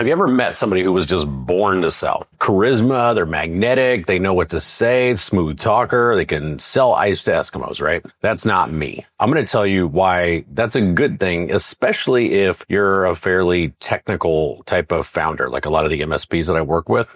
Have you ever met somebody who was just born to sell? Charisma, they're magnetic, they know what to say, smooth talker, they can sell ice to Eskimos, right? That's not me. I'm going to tell you why that's a good thing, especially if you're a fairly technical type of founder, like a lot of the MSPs that I work with.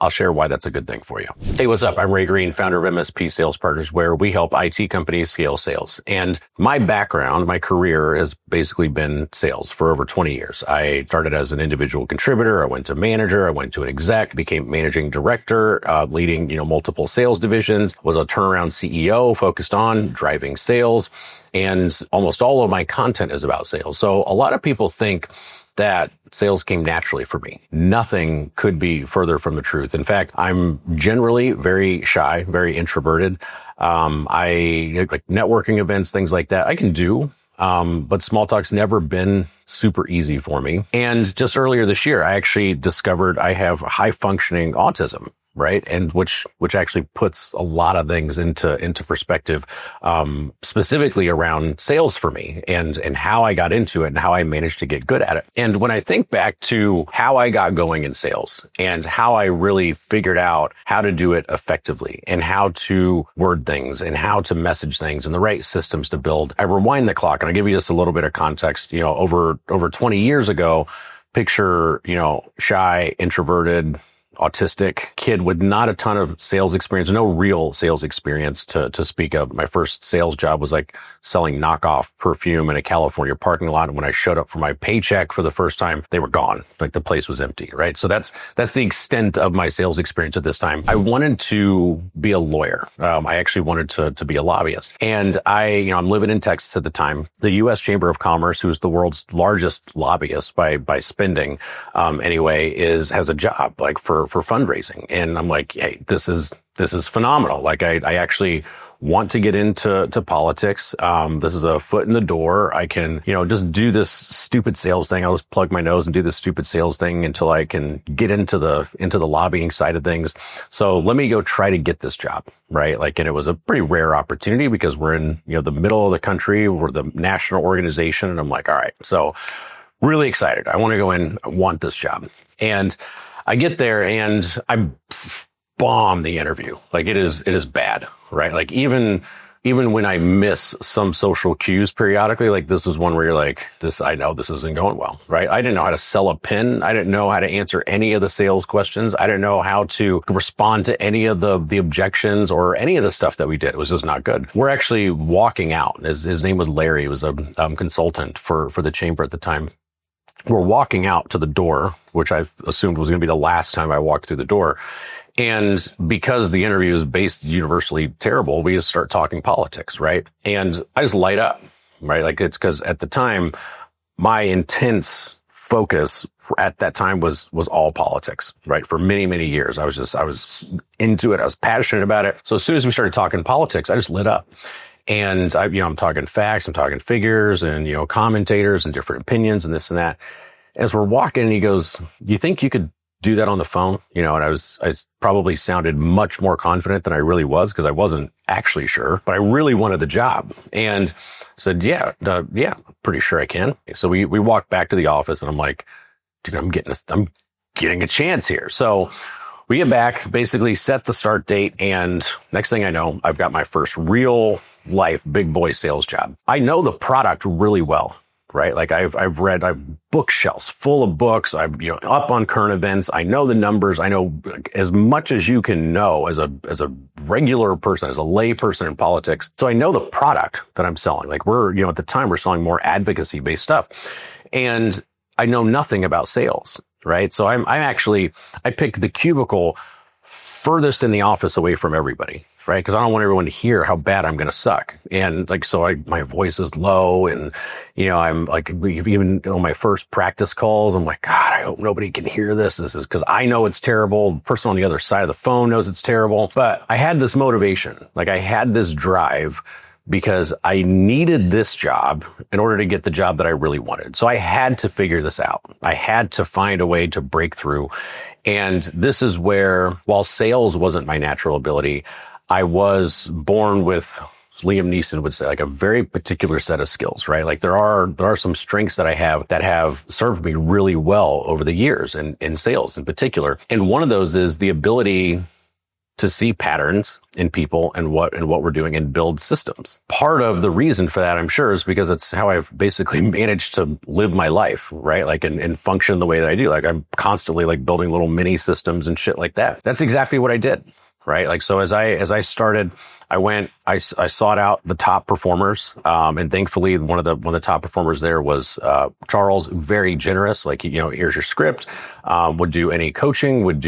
I'll share why that's a good thing for you. Hey, what's up? I'm Ray Green, founder of MSP Sales Partners, where we help IT companies scale sales. And my background, my career has basically been sales for over 20 years. I started as an individual contributor. I went to manager. I went to an exec, became managing director, leading, multiple sales divisions, was a turnaround CEO focused on driving sales. And almost all of my content is about sales. So a lot of people think that sales came naturally for me. Nothing could be further from the truth. In fact, I'm generally very shy, very introverted. I like networking events, things like that. I can do, but small talk's never been super easy for me. And just earlier this year, I actually discovered I have high functioning autism. Right. And which actually puts a lot of things into perspective, specifically around sales for me and how I got into it and how I managed to get good at it. And when I think back to how I got going in sales and how I really figured out how to do it effectively and how to word things and how to message things and the right systems to build, I rewind the clock and I'll give you just a little bit of context. Over 20 years ago, picture, shy, introverted, autistic kid with not a ton of sales experience, no real sales experience to speak of. My first sales job was like selling knockoff perfume in a California parking lot. And when I showed up for my paycheck for the first time, they were gone. Like the place was empty, right? So that's the extent of my sales experience at this time. I wanted to be a lawyer. I actually wanted to be a lobbyist. And I'm living in Texas at the time. The U.S. Chamber of Commerce, who's the world's largest lobbyist by spending, has a job like for fundraising. And I'm like, hey, this is phenomenal. Like I actually want to get into politics. This is a foot in the door. I can, just do this stupid sales thing. I'll just plug my nose and do this stupid sales thing until I can get into the lobbying side of things. So let me go try to get this job, right? And it was a pretty rare opportunity because we're in, the middle of the country. We're the national organization. And I'm like, all right, so really excited. I want to go in, want this job. And I get there and I bomb the interview. Like it is bad, right? Like even when I miss some social cues periodically, like this is one where you're like, I know this isn't going well, right? I didn't know how to sell a pen. I didn't know how to answer any of the sales questions. I didn't know how to respond to any of the objections or any of the stuff that we did. It was just not good. We're actually walking out. His name was Larry. He was a consultant for the chamber at the time. We're walking out to the door, which I assumed was going to be the last time I walked through the door. And because the interview is based universally terrible, we just start talking politics, right? And I just light up, right? Like it's because at the time, my intense focus at that time was all politics, right? For many, many years. I was into it. I was passionate about it. So as soon as we started talking politics, I just lit up. And I'm talking facts, I'm talking figures and, commentators and different opinions and this and that. As we're walking, and he goes, you think you could do that on the phone? And I probably sounded much more confident than I really was because I wasn't actually sure, but I really wanted the job. And I said, yeah, pretty sure I can. So we walked back to the office and I'm like, dude, I'm getting a chance here. So we get back, basically set the start date, and next thing I know, I've got my first real life big boy sales job. I know the product really well, right? Like I've bookshelves full of books. I'm up on current events. I know the numbers. I know as much as you can know as a regular person, as a lay person in politics. So I know the product that I'm selling. Like we're, at the time we're selling more advocacy based stuff, and I know nothing about sales. Right. So I picked the cubicle furthest in the office away from everybody. Right. Because I don't want everyone to hear how bad I'm going to suck. And my voice is low. And, I'm like, even on my first practice calls, I'm like, God, I hope nobody can hear this. This is because I know it's terrible. The person on the other side of the phone knows it's terrible. But I had this motivation. Like I had this drive because I needed this job in order to get the job that I really wanted. So I had to figure this out. I had to find a way to break through. And this is where, while sales wasn't my natural ability, I was born with Liam Neeson would say, like a very particular set of skills, right? Like there are some strengths that I have that have served me really well over the years and in sales in particular. And one of those is the ability to see patterns in people and what we're doing and build systems. Part of the reason for that, I'm sure, is because it's how I've basically managed to live my life, right? Like, and function the way that I do. Like, I'm constantly like building little mini systems and shit like that. That's exactly what I did, right? Like, so as I started, I sought out the top performers. And thankfully one of the top performers there was, Charles, very generous. Like, here's your script, would do any coaching, would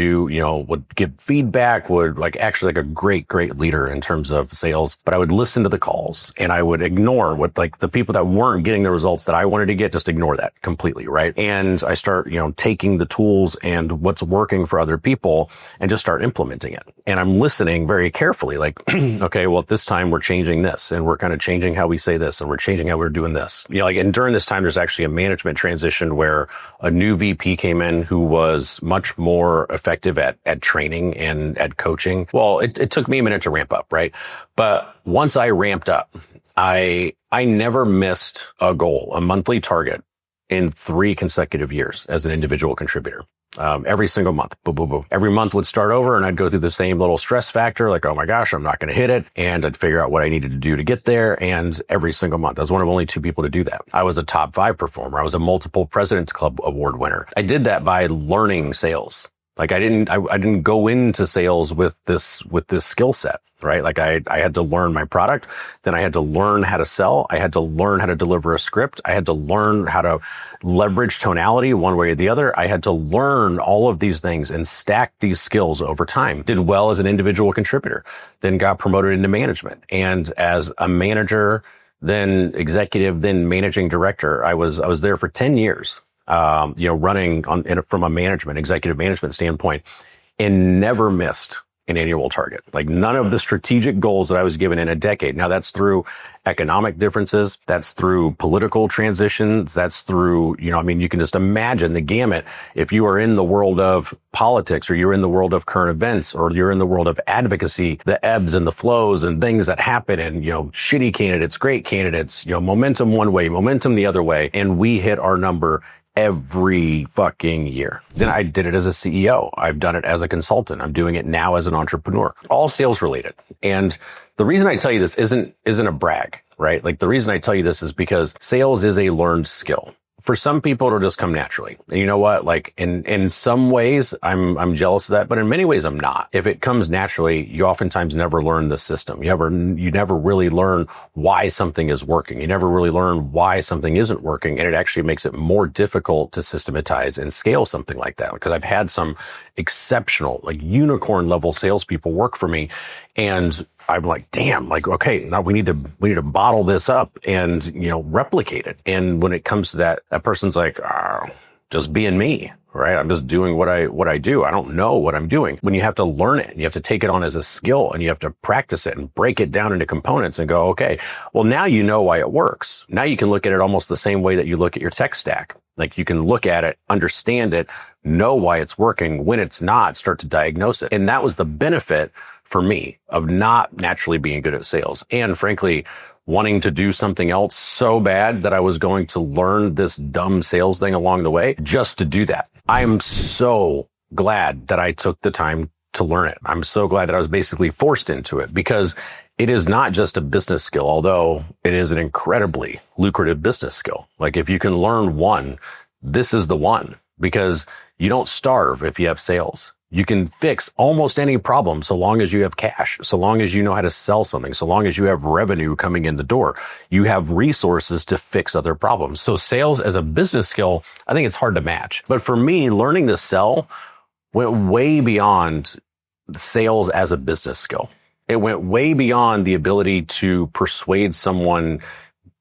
give feedback, would like actually like a great leader in terms of sales. But I would listen to the calls and I would ignore what like the people that weren't getting the results that I wanted to get, just ignore that completely. Right. And I start, taking the tools and what's working for other people and just start implementing it. And I'm listening very carefully, like, okay, well, at this time we're changing this and we're kind of changing how we say this and we're changing how we're doing this. And during this time, there's actually a management transition where a new VP came in who was much more effective at training and at coaching. Well, it took me a minute to ramp up, right? But once I ramped up, I never missed a goal, a monthly target in 3 consecutive years as an individual contributor. Every single month, boom, boom, boom. Every month would start over and I'd go through the same little stress factor, like, oh my gosh, I'm not going to hit it. And I'd figure out what I needed to do to get there. And every single month, I was one of only 2 people to do that. I was a top 5 performer. I was a multiple President's Club award winner. I did that by learning sales. Like I didn't go into sales with this skill set, right? Like I had to learn my product. Then I had to learn how to sell. I had to learn how to deliver a script. I had to learn how to leverage tonality one way or the other. I had to learn all of these things and stack these skills over time. Did well as an individual contributor, then got promoted into management. And as a manager, then executive, then managing director, I was there for 10 years. Running from a executive management standpoint, and never missed an annual target. Like none of the strategic goals that I was given in a decade. Now that's through economic differences. That's through political transitions. That's through, you can just imagine the gamut. If you are in the world of politics or you're in the world of current events or you're in the world of advocacy, the ebbs and the flows and things that happen and, shitty candidates, great candidates, momentum one way, momentum the other way. And we hit our number every fucking year. Then I did it as a CEO. I've done it as a consultant. I'm doing it now as an entrepreneur, all sales related. And the reason I tell you this isn't a brag, right? Like the reason I tell you this is because sales is a learned skill. For some people, it'll just come naturally. And you know what? Like in some ways, I'm jealous of that, but in many ways, I'm not. If it comes naturally, you oftentimes never learn the system. You never really learn why something is working. You never really learn why something isn't working. And it actually makes it more difficult to systematize and scale something like that. Because I've had some exceptional, like unicorn level salespeople work for me. And I'm like, damn, like, okay, now we need to bottle this up and, replicate it. And when it comes to that person's like, just being me, right? I'm just doing what I do. I don't know what I'm doing. When you have to learn it and you have to take it on as a skill and you have to practice it and break it down into components and go, okay, well, now you know why it works. Now you can look at it almost the same way that you look at your tech stack. Like you can look at it, understand it, know why it's working. When it's not, start to diagnose it. And that was the benefit for me of not naturally being good at sales. And frankly, wanting to do something else so bad that I was going to learn this dumb sales thing along the way just to do that. I am so glad that I took the time to learn it. I'm so glad that I was basically forced into it because it is not just a business skill, although it is an incredibly lucrative business skill. Like if you can learn one, this is the one because you don't starve if you have sales. You can fix almost any problem so long as you have cash, so long as you know how to sell something, so long as you have revenue coming in the door. You have resources to fix other problems. So sales as a business skill, I think it's hard to match. But for me, learning to sell went way beyond sales as a business skill. It went way beyond the ability to persuade someone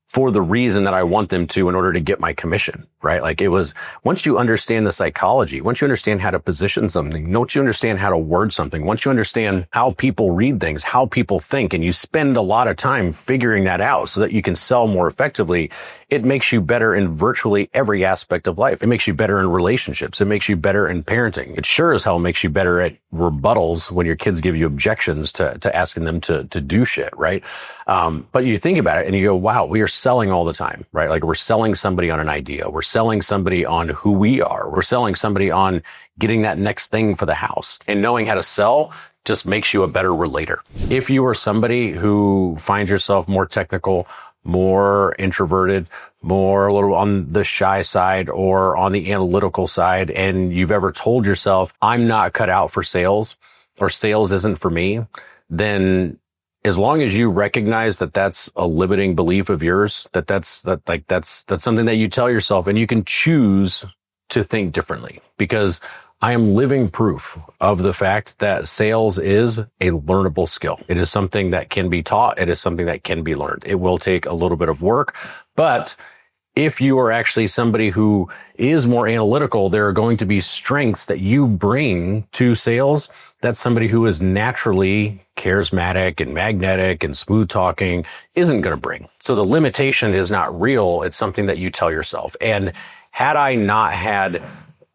for the reason that I want them to in order to get my commission, right? Like it was, once you understand the psychology, once you understand how to position something, once you understand how to word something, once you understand how people read things, how people think, and you spend a lot of time figuring that out so that you can sell more effectively, it makes you better in virtually every aspect of life. It makes you better in relationships. It makes you better in parenting. It sure as hell makes you better at rebuttals when your kids give you objections to asking them to do shit, right? But you think about it and you go, wow, we are selling all the time, right? Like we're selling somebody on an idea. We're selling somebody on who we are. We're selling somebody on getting that next thing for the house. And knowing how to sell just makes you a better relator. If you are somebody who finds yourself more technical, more introverted, more a little on the shy side or on the analytical side, and you've ever told yourself, I'm not cut out for sales or sales isn't for me, then as long as you recognize that that's a limiting belief of yours, that's something that you tell yourself, and you can choose to think differently, because I am living proof of the fact that sales is a learnable skill. It is something that can be taught. It is something that can be learned. It will take a little bit of work, but if you are actually somebody who is more analytical, there are going to be strengths that you bring to sales that somebody who is naturally charismatic and magnetic and smooth talking isn't going to bring. So the limitation is not real. It's something that you tell yourself. And had I not had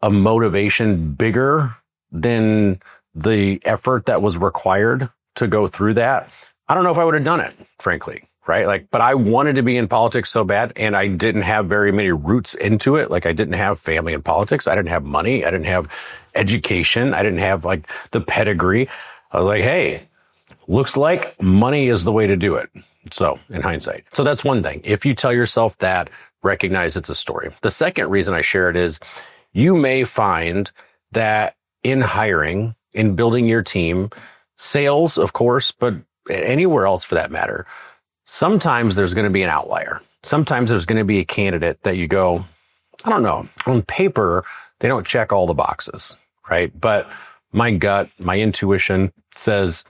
a motivation bigger than the effort that was required to go through that, I don't know if I would have done it, frankly. Right? Like, but I wanted to be in politics so bad, and I didn't have very many roots into it. Like I didn't have family in politics. I didn't have money. I didn't have education. I didn't have like the pedigree. I was like, hey, looks like money is the way to do it. So in hindsight. So that's one thing. If you tell yourself that, recognize it's a story. The second reason I share it is you may find that in hiring, in building your team, sales, of course, but anywhere else for that matter, sometimes there's going to be an outlier. Sometimes there's going to be a candidate that you go, I don't know, on paper, they don't check all the boxes, right? But my gut, my intuition says,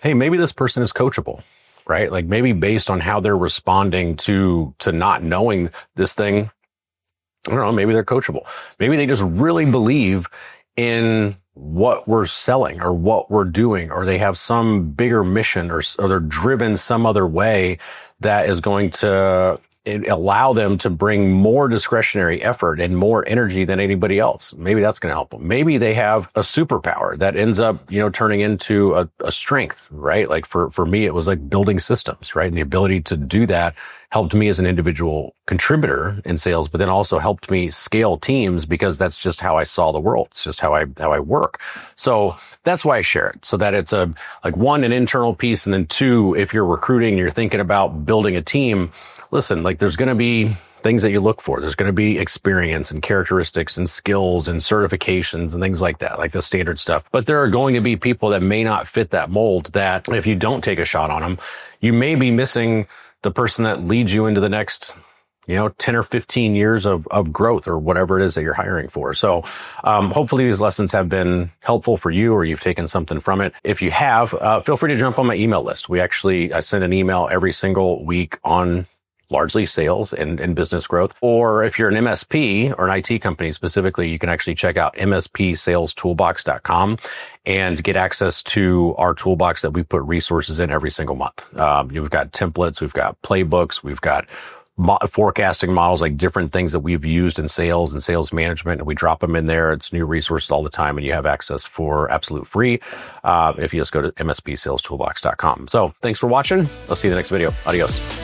hey, maybe this person is coachable, right? Like maybe based on how they're responding to not knowing this thing, I don't know, maybe they're coachable. Maybe they just really believe in what we're selling or what we're doing, or they have some bigger mission, or they're driven some other way that is going to allow them to bring more discretionary effort and more energy than anybody else. Maybe that's going to help them. Maybe they have a superpower that ends up, turning into a strength, right? Like for me, it was like building systems, right? And the ability to do that helped me as an individual contributor in sales, but then also helped me scale teams, because that's just how I saw the world. It's just how I work. So that's why I share it, so that it's one, an internal piece. And then two, if you're recruiting and you're thinking about building a team, listen, like there's going to be things that you look for. There's going to be experience and characteristics and skills and certifications and things like that, like the standard stuff. But there are going to be people that may not fit that mold, that if you don't take a shot on them, you may be missing the person that leads you into the next 10 or 15 years of growth, or whatever it is that you're hiring for. So, hopefully these lessons have been helpful for you, or you've taken something from it. If you have, feel free to jump on my email list. I send an email every single week on largely sales and business growth. Or if you're an MSP or an IT company specifically, you can actually check out mspsalestoolbox.com and get access to our toolbox that we put resources in every single month. We've got templates, we've got playbooks, we've got forecasting models, like different things that we've used in sales and sales management, and we drop them in there. It's new resources all the time, and you have access for absolute free if you just go to mspsalestoolbox.com. So thanks for watching. I'll see you in the next video. Adios.